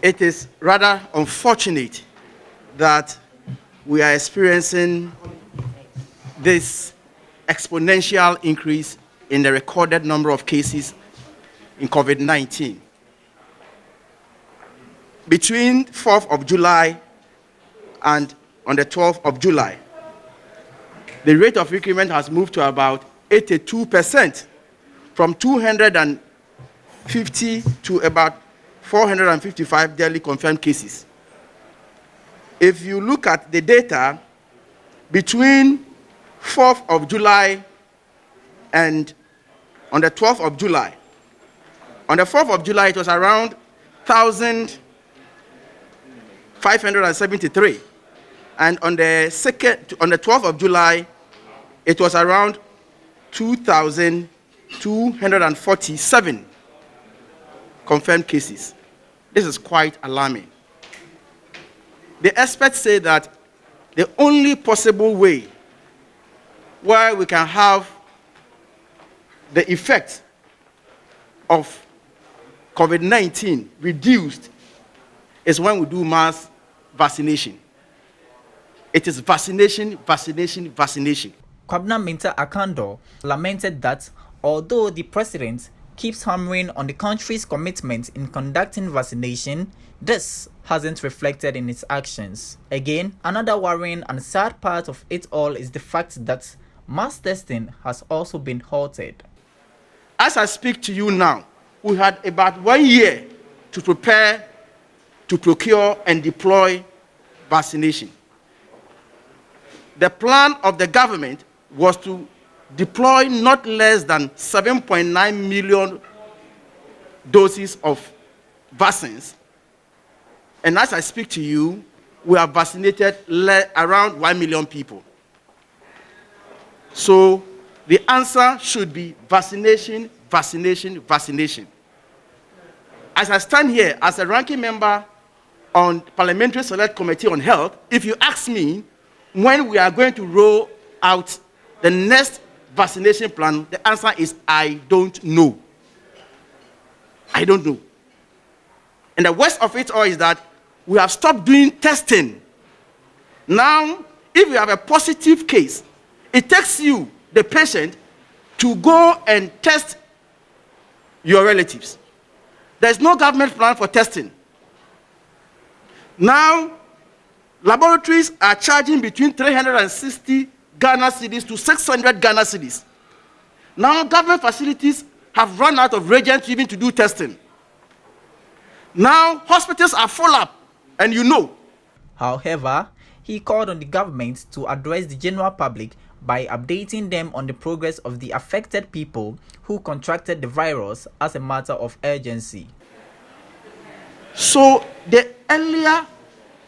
It is rather unfortunate that we are experiencing this exponential increase in the recorded number of cases in COVID-19. Between 4th of July and on the 12th of July, the rate of recruitment has moved to about 82%, from 250 to about 455 daily confirmed cases. If you look at the data, between 4th of July and on the 12th of July, on the 4th of July, it was around 1,573. And on the 12th of July, it was around 2,247 confirmed cases. This is quite alarming. The experts say that the only possible way where we can have the effect of COVID-19 reduced is when we do mass vaccination. It is vaccination, vaccination, vaccination. Kwabena Mintah Akandoh lamented that although the president keeps hammering on the country's commitment in conducting vaccination, this hasn't reflected in its actions. Again, another worrying and sad part of it all is the fact that mass testing has also been halted. As I speak to you now, we had about 1 year to prepare, to procure and deploy vaccination. The plan of the government was to deploy not less than 7.9 million doses of vaccines. And as I speak to you, we have vaccinated around 1 million people. So the answer should be vaccination, vaccination, vaccination. As I stand here as a ranking member on Parliamentary Select Committee on Health, if you ask me when we are going to roll out the next vaccination plan, the answer is I don't know. I don't know. And the worst of it all is that we have stopped doing testing. Now, if you have a positive case, it takes you, the patient, to go and test your relatives. There's no government plan for testing. Now, laboratories are charging between 360 Ghana cedis to 600 Ghana cedis. Now, government facilities have run out of reagents even to do testing. Now, hospitals are full up, and you know. However, he called on the government to address the general public by updating them on the progress of the affected people who contracted the virus as a matter of urgency. So, the earlier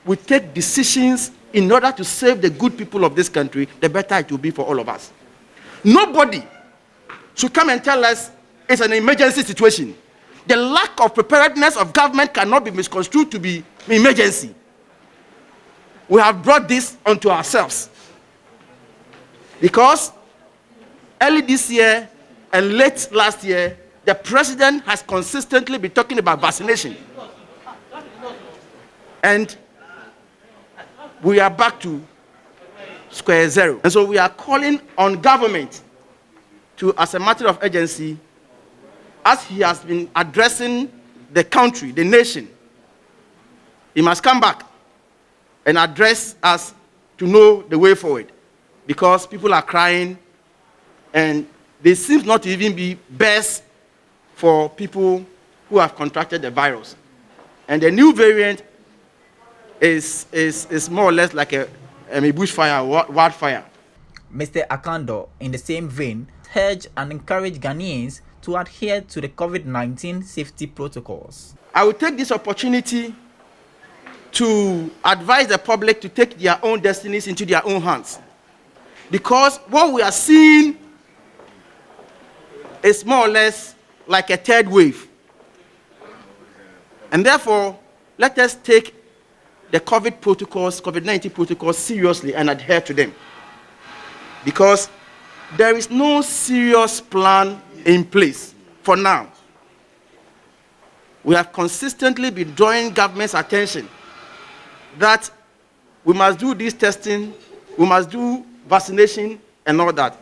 we take decisions in order to save the good people of this country, the better it will be for all of us. Nobody should come and tell us it's an emergency situation. The lack of preparedness of government cannot be misconstrued to be emergency. We have brought this onto ourselves. Because early this year and late last year, the president has consistently been talking about vaccination. And we are back to square zero. And so we are calling on government to, as a matter of urgency, as he has been addressing the country, the nation, he must come back and address us to know the way forward. Because people are crying and they seem not to even be best for people who have contracted the virus. And the new variant is more or less like a bushfire, wildfire. Mr. Akandoh, in the same vein, urged and encouraged Ghanaians to adhere to the COVID-19 safety protocols. I will take this opportunity to advise the public to take their own destinies into their own hands. Because what we are seeing is more or less like a third wave. And therefore, let us take the COVID-19 protocols seriously and adhere to them. Because there is no serious plan in place for now. We have consistently been drawing government's attention that we must do this testing, we must do vaccination and all that.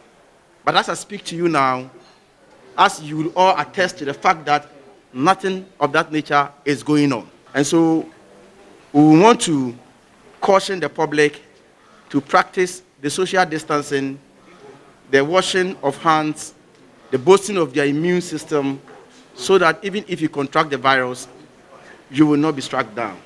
But as I speak to you now, as you will all attest to the fact that nothing of that nature is going on. And so we want to caution the public to practice the social distancing, the washing of hands, the boosting of their immune system, so that even if you contract the virus, you will not be struck down.